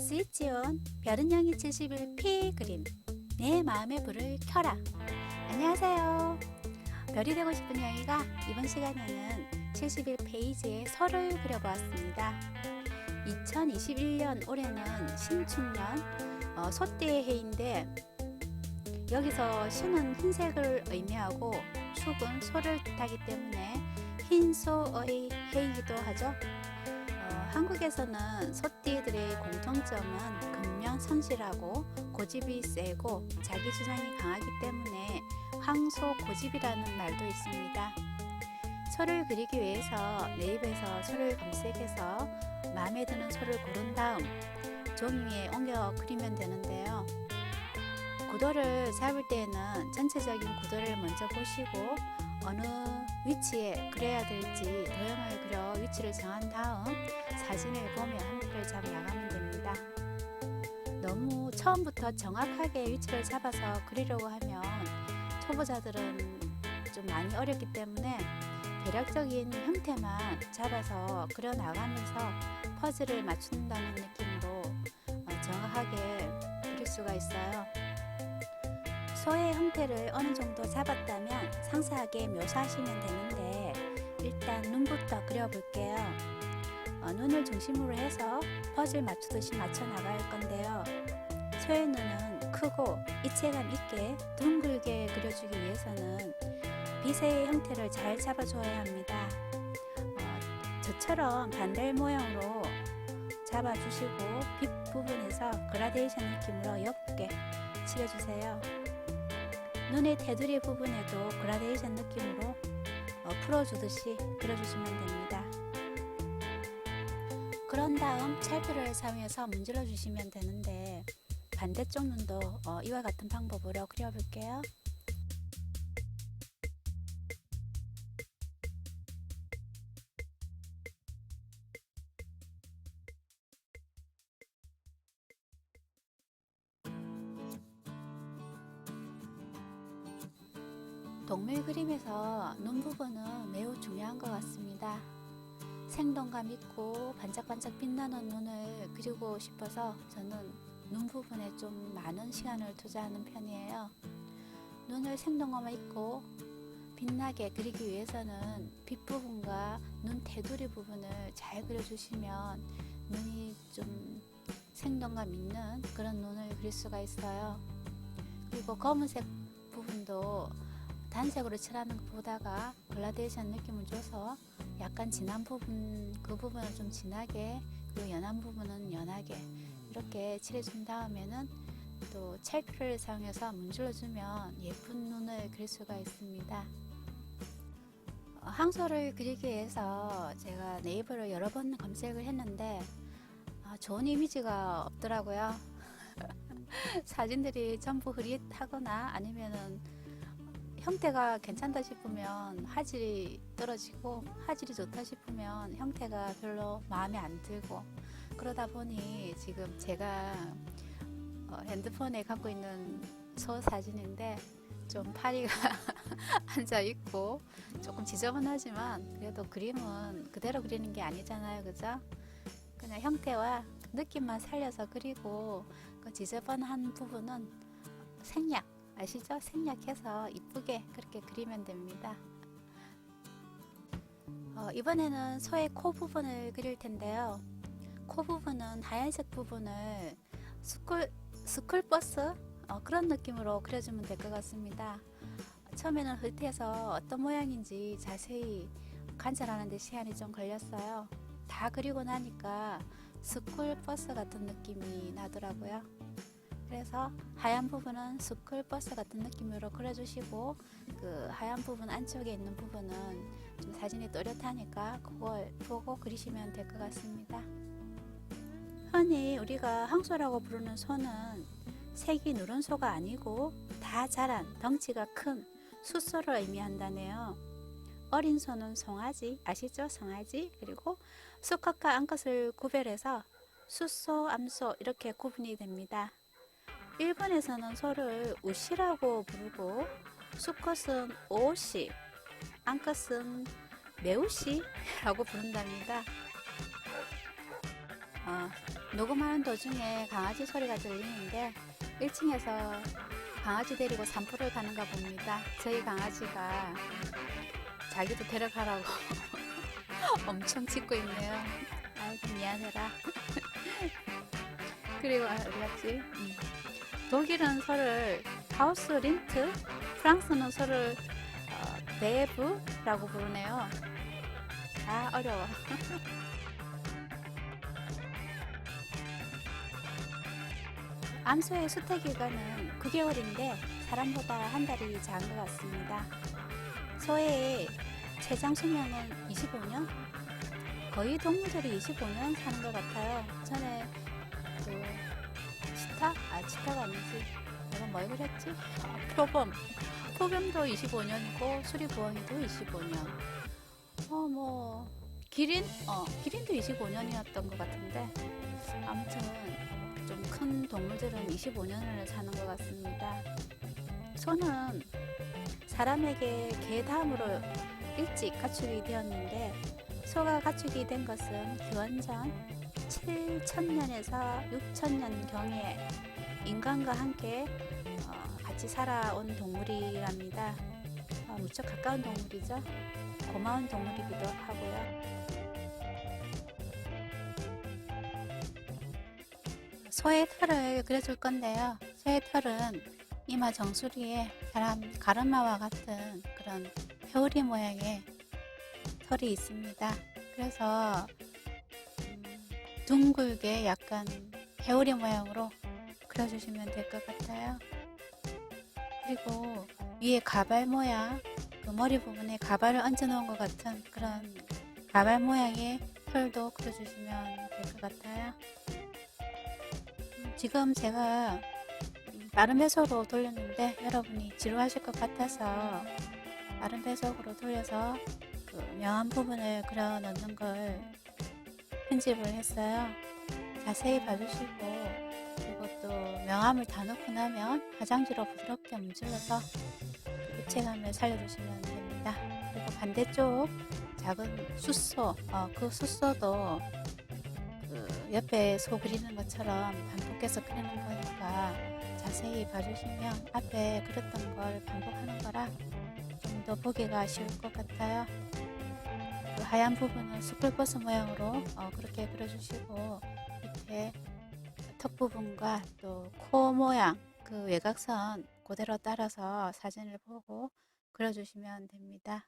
스위치온 별은 영이 71P 그림 내 마음의 불을 켜라. 안녕하세요. 별이 되고 싶은 영이가 이번 시간에는 71페이지에 소를 그려보았습니다. 2021년 올해는 신축년 소띠의 해인데 여기서 신은 흰색을 의미하고 축은 소를 뜻하기 때문에 흰소의 해이기도 하죠. 한국에서는 소띠들의 공통점은 근면성실하고 고집이 세고 자기 주장이 강하기 때문에 황소고집이라는 말도 있습니다. 소를 그리기 위해서 네이버에서 소를 검색해서 마음에 드는 소를 고른 다음 종이 위에 옮겨 그리면 되는데요. 구도를 잡을 때에는 전체적인 구도를 먼저 보시고 어느 위치에 그려야 될지 도형을 그려 위치를 정한 다음 사진을 보며 형태를 잡아 나가면 됩니다. 너무 처음부터 정확하게 위치를 잡아서 그리려고 하면 초보자들은 좀 많이 어렵기 때문에 대략적인 형태만 잡아서 그려 나가면서 퍼즐을 맞춘다는 느낌으로 정확하게 그릴 수가 있어요. 소의 형태를 어느 정도 잡았다면 상세하게 묘사하시면 되는데 일단 눈부터 그려볼게요. 눈을 중심으로 해서 퍼즐 맞추듯이 맞춰 나갈 건데요. 소의 눈은 크고 입체감 있게 둥글게 그려주기 위해서는 빛의 형태를 잘 잡아줘야 합니다. 저처럼 반달 모양으로 잡아주시고 빛 부분에서 그라데이션 느낌으로 옅게 칠해주세요. 눈의 테두리 부분에도 그라데이션 느낌으로 풀어주듯이 그려주시면 됩니다. 그런 다음 찰표를 사용해서 문질러 주시면 되는데 반대쪽 눈도 이와 같은 방법으로 그려볼게요. 동물 그림에서 눈 부분은 매우 중요한 것 같습니다. 생동감 있고 반짝반짝 빛나는 눈을 그리고 싶어서 저는 눈 부분에 좀 많은 시간을 투자하는 편이에요. 눈을 생동감 있고 빛나게 그리기 위해서는 빛 부분과 눈 테두리 부분을 잘 그려주시면 눈이 좀 생동감 있는 그런 눈을 그릴 수가 있어요. 그리고 검은색 부분도 단색으로 칠하는 것보다가 글라데이션 느낌을 줘서 약간 진한 부분, 그 부분은 좀 진하게 그리고 연한 부분은 연하게 이렇게 칠해준 다음에는 또 찰표를 사용해서 문질러주면 예쁜 눈을 그릴 수가 있습니다. 항소를 그리기 위해서 제가 네이버를 여러 번 검색을 했는데 좋은 이미지가 없더라고요. 사진들이 전부 흐릿하거나 아니면은 형태가 괜찮다 싶으면 화질이 떨어지고 화질이 좋다 싶으면 형태가 별로 마음에 안 들고 그러다 보니 지금 제가 핸드폰에 갖고 있는 소 사진인데 좀 파리가 앉아 있고 조금 지저분하지만 그래도 그림은 그대로 그리는 게 아니잖아요, 그죠? 그냥 형태와 느낌만 살려서 그리고 그 지저분한 부분은 생략 아시죠? 생략해서 이쁘게 그렇게 그리면 됩니다. 이번에는 소의 코 부분을 그릴 텐데요. 코 부분은 하얀색 부분을 스쿨버스 그런 느낌으로 그려주면 될 것 같습니다. 처음에는 흐릿해서 어떤 모양인지 자세히 관찰하는 데 시간이 좀 걸렸어요. 다 그리고 나니까 스쿨버스 같은 느낌이 나더라고요. 그래서 하얀 부분은 스쿨버스 같은 느낌으로 그려주시고 그 하얀 부분 안쪽에 있는 부분은 좀 사진이 또렷하니까 그걸 보고 그리시면 될 것 같습니다. 흔히 우리가 황소라고 부르는 소는 색이 누런 소가 아니고 다 자란 덩치가 큰 숫소를 의미한다네요. 어린 소는 송아지 아시죠? 송아지. 그리고 수컷과 암컷을 구별해서 숫소, 암소 이렇게 구분이 됩니다. 일본에서는 소를 우시라고 부르고 수컷은 오시, 암컷은 메우시라고 부른답니다. 녹음하는 도중에 강아지 소리가 들리는데 1층에서 강아지 데리고 산보를 가는가 봅니다. 저희 강아지가 자기도 데려가라고 엄청 짖고 있네요. 아이고 미안해라. 그리고 어디 갔지? 독일은 소를 하우스 린트, 프랑스는 소를 베브라고 부르네요. 아 어려워. 암소의 수태 기간은 9개월인데 사람보다 한 달이 작은 것 같습니다. 소의 최장 수명은 25년? 거의 동물들이 25년 사는 것 같아요. 전에 그 치타? 치타가 아니지. 내가 뭘 그랬지? 표범. 표범도 25년이고 수리부엉이도 25년. 기린? 기린도 25년이었던 것 같은데 아무튼 좀 큰 동물들은 25년을 사는 것 같습니다. 소는 사람에게 개 다음으로 일찍 가축이 되었는데 소가 가축이 된 것은 기원전 7천년에서 6천년경에 인간과 함께 같이 살아온 동물이랍니다. 무척 가까운 동물이죠. 고마운 동물이기도 하고요. 소의 털을 그려줄 건데요. 소의 털은 이마 정수리에 사람 가르마와 같은 그런 회오리 모양의 털이 있습니다. 그래서 둥글게 약간 회오리 모양으로 그려주시면 될 것 같아요. 그리고 위에 가발 모양, 그 머리 부분에 가발을 얹어 놓은 것 같은 그런 가발 모양의 털도 그려주시면 될 것 같아요. 지금 제가 빠른 배속으로 돌렸는데 여러분이 지루하실 것 같아서 빠른 배속으로 돌려서 그 명암 부분을 그려 넣는 걸 편집을 했어요. 자세히 봐주시고, 그리고 또 명암을 다 넣고 나면 화장지로 부드럽게 문질러서 입체감을 살려주시면 됩니다. 그리고 반대쪽 작은 숫소, 그 숫소도 그 옆에 소 그리는 것처럼 반복해서 그리는 거니까 자세히 봐주시면 앞에 그렸던 걸 반복하는 거라 좀 더 보기가 쉬울 것 같아요. 그 하얀 부분은 수풀버섯 모양으로 그렇게 그려주시고, 밑에 턱 부분과 또 코 모양, 그 외곽선 그대로 따라서 사진을 보고 그려주시면 됩니다.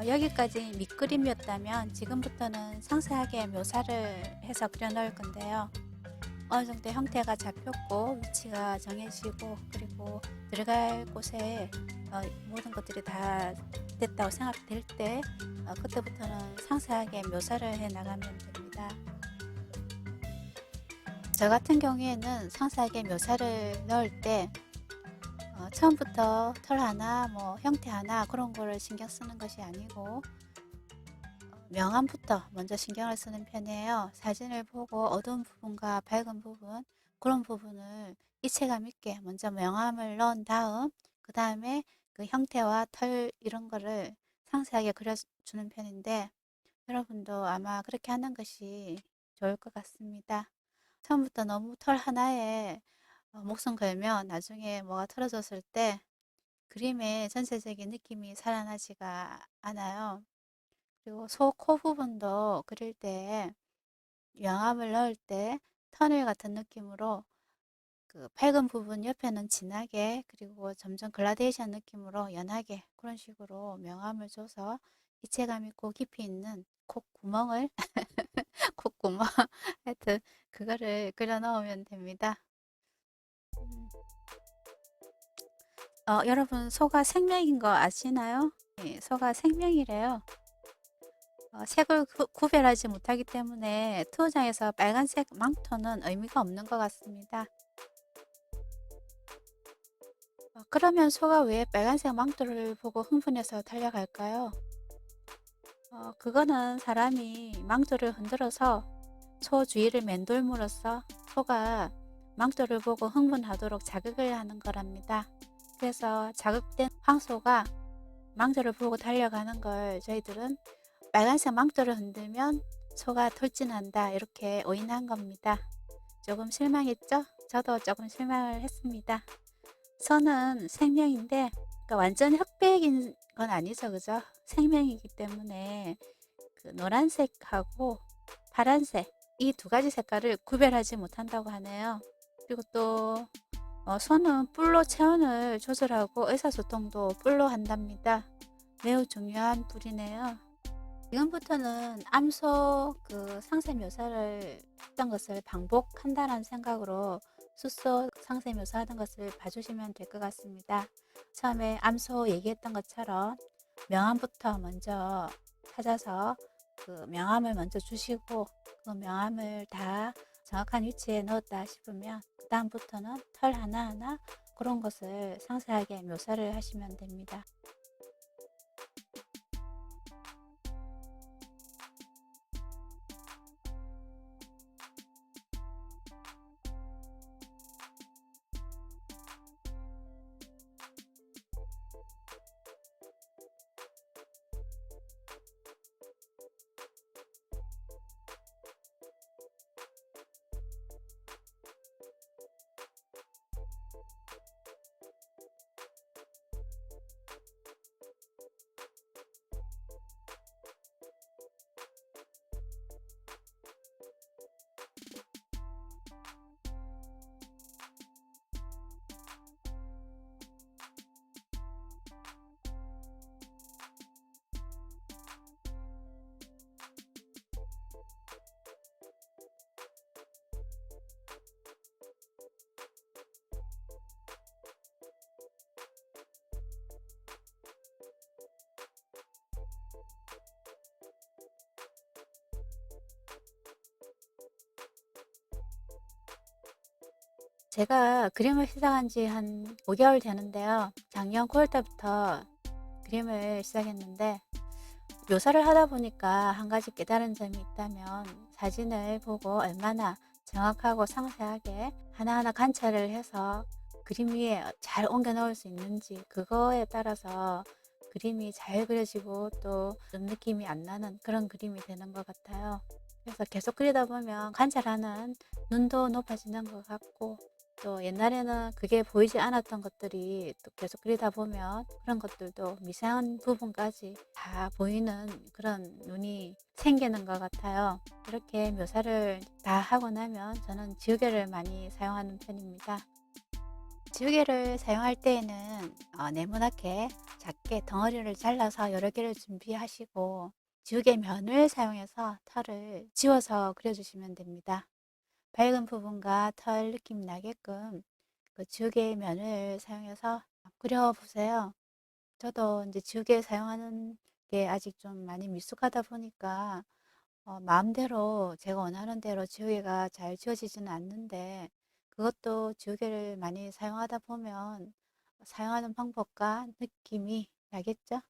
여기까지 밑그림이었다면 지금부터는 상세하게 묘사를 해서 그려 넣을 건데요. 어느 정도 형태가 잡혔고 위치가 정해지고, 그리고 들어갈 곳에 모든 것들이 다 됐다고 생각될 때 그때부터는 상세하게 묘사를 해 나가면 됩니다. 저 같은 경우에는 상세하게 묘사를 넣을 때 처음부터 털 하나, 뭐 형태 하나 그런 거를 신경 쓰는 것이 아니고 명암부터 먼저 신경을 쓰는 편이에요. 사진을 보고 어두운 부분과 밝은 부분, 그런 부분을 입체감 있게 먼저 명암을 넣은 다음 그 다음에 그 형태와 털 이런 거를 상세하게 그려주는 편인데 여러분도 아마 그렇게 하는 것이 좋을 것 같습니다. 처음부터 너무 털 하나에 목숨 걸면 나중에 뭐가 틀어졌을 때 그림의 전체적인 느낌이 살아나지가 않아요. 그리고 소, 코 부분도 그릴 때 명암을 넣을 때 터널 같은 느낌으로 그 밝은 부분 옆에는 진하게 그리고 점점 글라데이션 느낌으로 연하게 그런 식으로 명암을 줘서 입체감 있고 깊이 있는 콧구멍을 콧구멍 하여튼 그거를 그려 넣으면 됩니다. 음, 여러분 소가 생명인 거 아시나요? 예, 소가 생명이래요. 색을 구별하지 못하기 때문에 투어장에서 빨간색 망토는 의미가 없는 것 같습니다. 그러면 소가 왜 빨간색 망토를 보고 흥분해서 달려갈까요? 그거는 사람이 망토를 흔들어서 소 주위를 맴돌므로써 소가 망토를 보고 흥분하도록 자극을 하는 거랍니다. 그래서 자극된 황소가 망토를 보고 달려가는 걸 저희들은 빨간색 망토를 흔들면 소가 돌진한다 이렇게 오인한 겁니다. 조금 실망했죠? 저도 조금 실망을 했습니다. 소는 생명인데 그러니까 완전 흑백인 건 아니죠, 그죠? 생명이기 때문에 그 노란색하고 파란색 이 두 가지 색깔을 구별하지 못한다고 하네요. 그리고 또 소는 뿔로 체온을 조절하고 의사소통도 뿔로 한답니다. 매우 중요한 뿔이네요. 지금부터는 암소 그 상세 묘사를 했던 것을 반복한다는 생각으로 숫소 상세 묘사하던 것을 봐주시면 될 것 같습니다. 처음에 암소 얘기했던 것처럼 명암부터 먼저 찾아서 그 명암을 먼저 주시고 그 명암을 다 정확한 위치에 넣었다 싶으면 그 다음부터는 털 하나하나 그런 것을 상세하게 묘사를 하시면 됩니다. 제가 그림을 시작한 지 한 5개월 되는데요. 작년 9월 달부터 그림을 시작했는데 묘사를 하다 보니까 한 가지 깨달은 점이 있다면 사진을 보고 얼마나 정확하고 상세하게 하나하나 관찰을 해서 그림 위에 잘 옮겨 넣을 수 있는지 그거에 따라서 그림이 잘 그려지고 또 좀 느낌이 안 나는 그런 그림이 되는 것 같아요. 그래서 계속 그리다 보면 관찰하는 눈도 높아지는 것 같고 또 옛날에는 그게 보이지 않았던 것들이 또 계속 그리다 보면 그런 것들도 미세한 부분까지 다 보이는 그런 눈이 생기는 것 같아요. 이렇게 묘사를 다 하고 나면 저는 지우개를 많이 사용하는 편입니다. 지우개를 사용할 때에는 네모나게 작게 덩어리를 잘라서 여러 개를 준비하시고 지우개 면을 사용해서 털을 지워서 그려주시면 됩니다. 밝은 부분과 털 느낌 나게끔 그 지우개 면을 사용해서 그려보세요. 저도 이제 지우개 사용하는 게 아직 좀 많이 미숙하다 보니까 마음대로 제가 원하는 대로 지우개가 잘 지워지지는 않는데 그것도 지우개를 많이 사용하다 보면 사용하는 방법과 느낌이 나겠죠?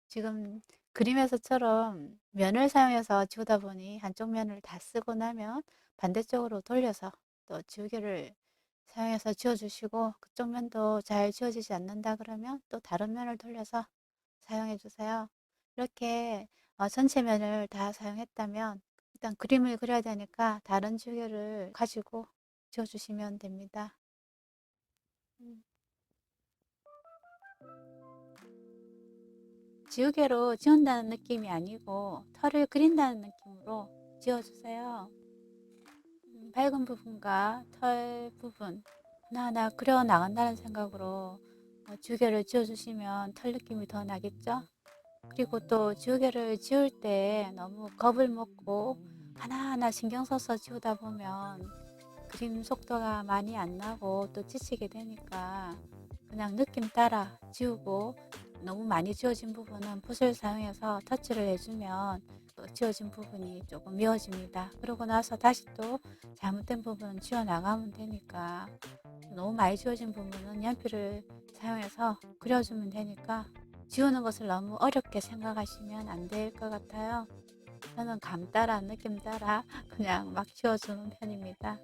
지금 그림에서처럼 면을 사용해서 지우다 보니 한쪽 면을 다 쓰고 나면 반대쪽으로 돌려서 또 지우개를 사용해서 지워주시고 그쪽 면도 잘 지워지지 않는다 그러면 또 다른 면을 돌려서 사용해 주세요. 이렇게 전체 면을 다 사용했다면 일단 그림을 그려야 되니까 다른 지우개를 가지고 지워주시면 됩니다. 음. 지우개로 지운다는 느낌이 아니고 털을 그린다는 느낌으로 지워주세요. 밝은 부분과 털 부분 하나하나 그려 나간다는 생각으로 지우개를 지워주시면 털 느낌이 더 나겠죠? 그리고 또 지우개를 지울 때 너무 겁을 먹고 하나하나 신경 써서 지우다 보면 그림 속도가 많이 안 나고 또 지치게 되니까 그냥 느낌 따라 지우고 너무 많이 지워진 부분은 붓을 사용해서 터치를 해주면 또 지워진 부분이 조금 미워집니다. 그러고 나서 다시 또 잘못된 부분은 지워 나가면 되니까 너무 많이 지워진 부분은 연필을 사용해서 그려주면 되니까 지우는 것을 너무 어렵게 생각하시면 안 될 것 같아요. 저는 감 따라 느낌 따라 그냥 막 지워주는 편입니다.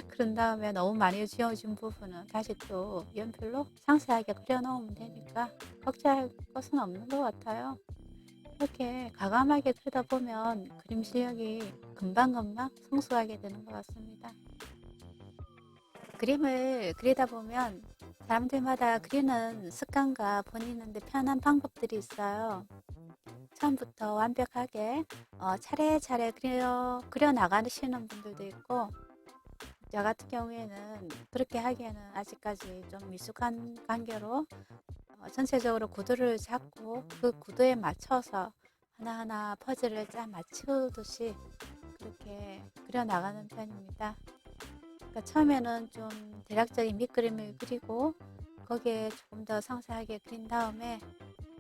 그런 다음에 너무 많이 지워진 부분은 다시 또 연필로 상세하게 그려놓으면 되니까 걱정할 것은 없는 것 같아요. 이렇게 과감하게 그리다 보면 그림 실력이 금방금방 성숙하게 되는 것 같습니다. 그림을 그리다 보면 사람들마다 그리는 습관과 본인한테 편한 방법들이 있어요. 처음부터 완벽하게 차례차례 그려 나가시는 분들도 있고 저 같은 경우에는 그렇게 하기에는 아직까지 좀 미숙한 관계로 전체적으로 구도를 잡고 그 구도에 맞춰서 하나하나 퍼즐을 쫙 맞추듯이 그렇게 그려 나가는 편입니다. 그러니까 처음에는 좀 대략적인 밑그림을 그리고 거기에 조금 더 상세하게 그린 다음에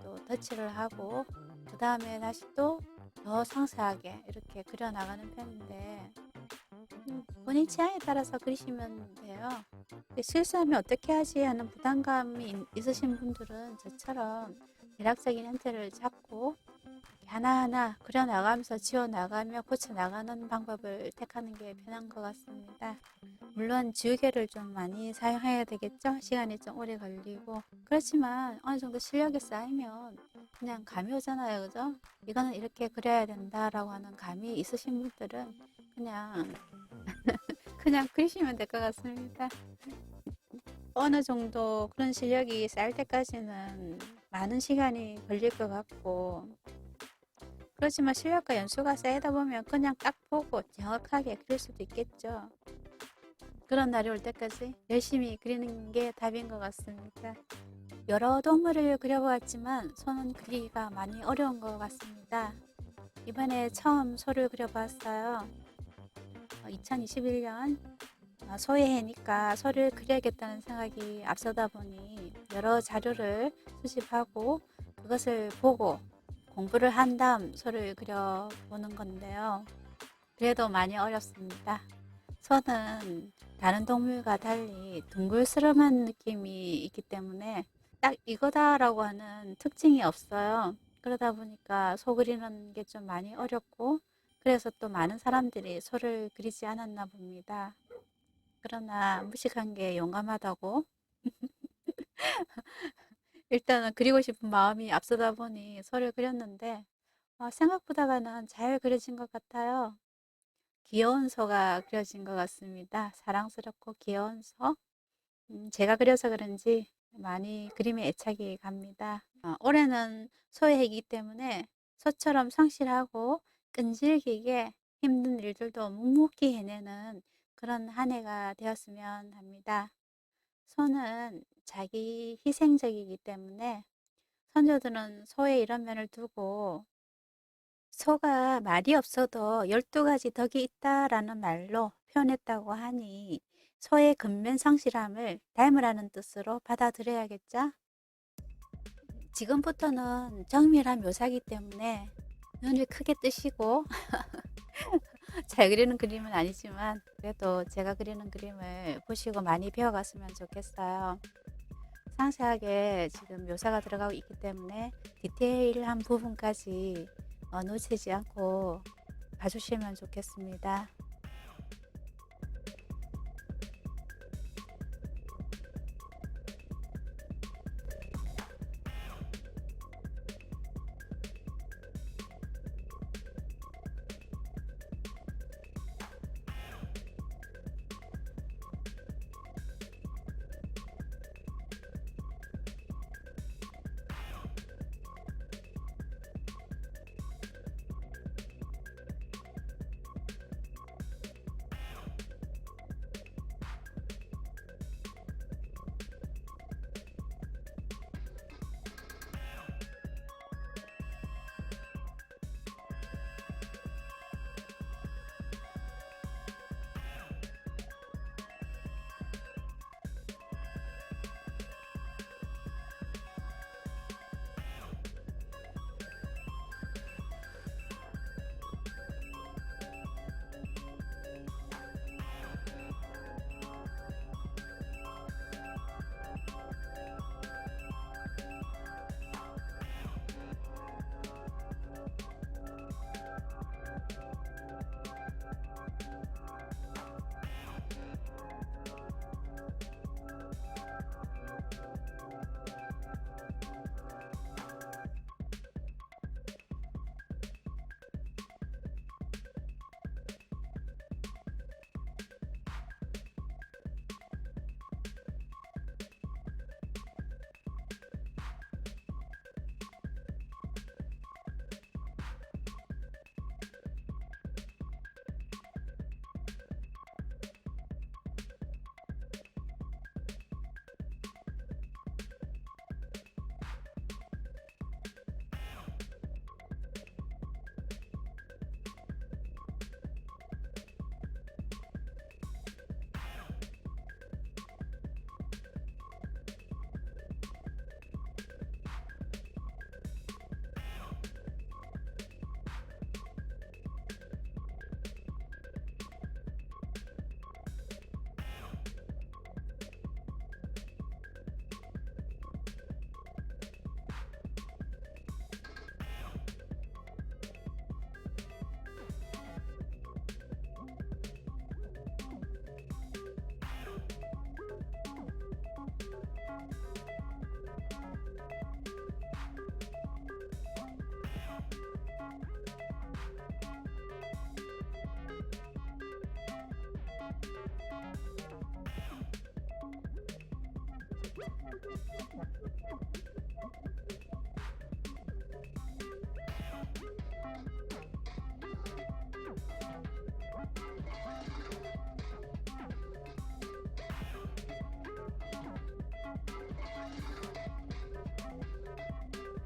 또 터치를 하고 그 다음에 다시 또 더 상세하게 이렇게 그려 나가는 편인데 본인 취향에 따라서 그리시면 돼요. 실수하면 어떻게 하지 하는 부담감이 있으신 분들은 저처럼 대략적인 형태를 잡고 하나하나 그려나가면서 지워나가며 고쳐나가는 방법을 택하는 게 편한 것 같습니다. 물론 지우개를 좀 많이 사용해야 되겠죠? 시간이 좀 오래 걸리고 그렇지만 어느 정도 실력이 쌓이면 그냥 감이 오잖아요. 그죠? 이거는 이렇게 그려야 된다라고 하는 감이 있으신 분들은 그냥 그리시면 될 것 같습니다. 어느 정도 그런 실력이 쌓일 때까지는 많은 시간이 걸릴 것 같고 그렇지만 실력과 연수가 쌓이다 보면 그냥 딱 보고 정확하게 그릴 수도 있겠죠. 그런 날이 올 때까지 열심히 그리는 게 답인 것 같습니다. 여러 동물을 그려보았지만 손은 그리기가 많이 어려운 것 같습니다. 이번에 처음 소를 그려봤어요. 2021년 소의 해니까 소를 그려야겠다는 생각이 앞서다 보니 여러 자료를 수집하고 그것을 보고 공부를 한 다음 소를 그려보는 건데요. 그래도 많이 어렵습니다. 소는 다른 동물과 달리 둥글스름한 느낌이 있기 때문에 딱 이거다라고 하는 특징이 없어요. 그러다 보니까 소 그리는 게 좀 많이 어렵고 그래서 또 많은 사람들이 소를 그리지 않았나 봅니다. 그러나 무식한 게 용감하다고 일단은 그리고 싶은 마음이 앞서다 보니 소를 그렸는데 생각보다는 잘 그려진 것 같아요. 귀여운 소가 그려진 것 같습니다. 사랑스럽고 귀여운 소. 제가 그려서 그런지 많이 그림에 애착이 갑니다. 올해는 소의 해이기 때문에 소처럼 성실하고 끈질기게 힘든 일들도 묵묵히 해내는 그런 한 해가 되었으면 합니다. 소는 자기 희생적이기 때문에 선조들은 소의 이런 면을 두고 소가 말이 없어도 12가지 덕이 있다라는 말로 표현했다고 하니 소의 근면 성실함을 닮으라는 뜻으로 받아들여야겠죠? 지금부터는 정밀한 묘사이기 때문에 눈을 크게 뜨시고 잘 그리는 그림은 아니지만 그래도 제가 그리는 그림을 보시고 많이 배워갔으면 좋겠어요. 상세하게 지금 묘사가 들어가고 있기 때문에 디테일한 부분까지 놓치지 않고 봐주시면 좋겠습니다.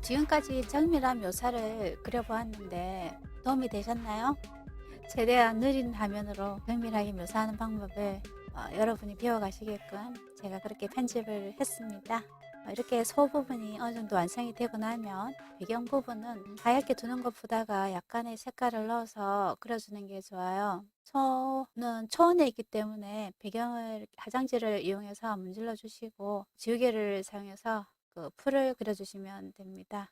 지금까지 정밀한 묘사를 그려보았는데 도움이 되셨나요? 최대한 느린 화면으로 정밀하게 묘사하는 방법을 여러분이 배워가시게끔 제가 그렇게 편집을 했습니다. 이렇게 소 부분이 어느 정도 완성이 되고 나면 배경 부분은 하얗게 두는 것보다가 약간의 색깔을 넣어서 그려주는 게 좋아요. 소는 초원에 있기 때문에 배경을 화장지를 이용해서 문질러 주시고 지우개를 사용해서 그 풀을 그려주시면 됩니다.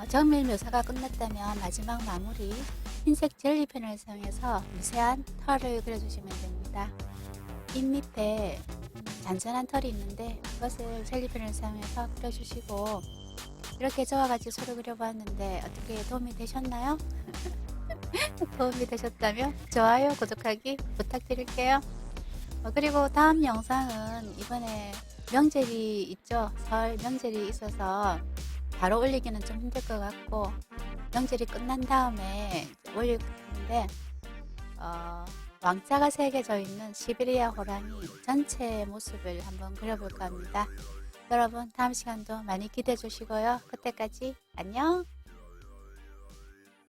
정밀 묘사가 끝났다면 마지막 마무리 흰색 젤리펜을 사용해서 미세한 털을 그려주시면 됩니다. 입 밑에 잔잔한 털이 있는데 그것을 젤리펜을 사용해서 그려주시고, 이렇게 저와 같이 서로 그려보았는데 어떻게 도움이 되셨나요? 도움이 되셨다면 좋아요, 구독하기 부탁드릴게요. 그리고 다음 영상은 이번에 명절이 있죠. 설 명절이 있어서 바로 올리기는 좀 힘들 것 같고, 명절이 끝난 다음에 올릴 건데, 왕자가 새겨져 있는 시베리아 호랑이 전체의 모습을 한번 그려볼까 합니다. 여러분 다음 시간도 많이 기대해 주시고요. 그때까지 안녕.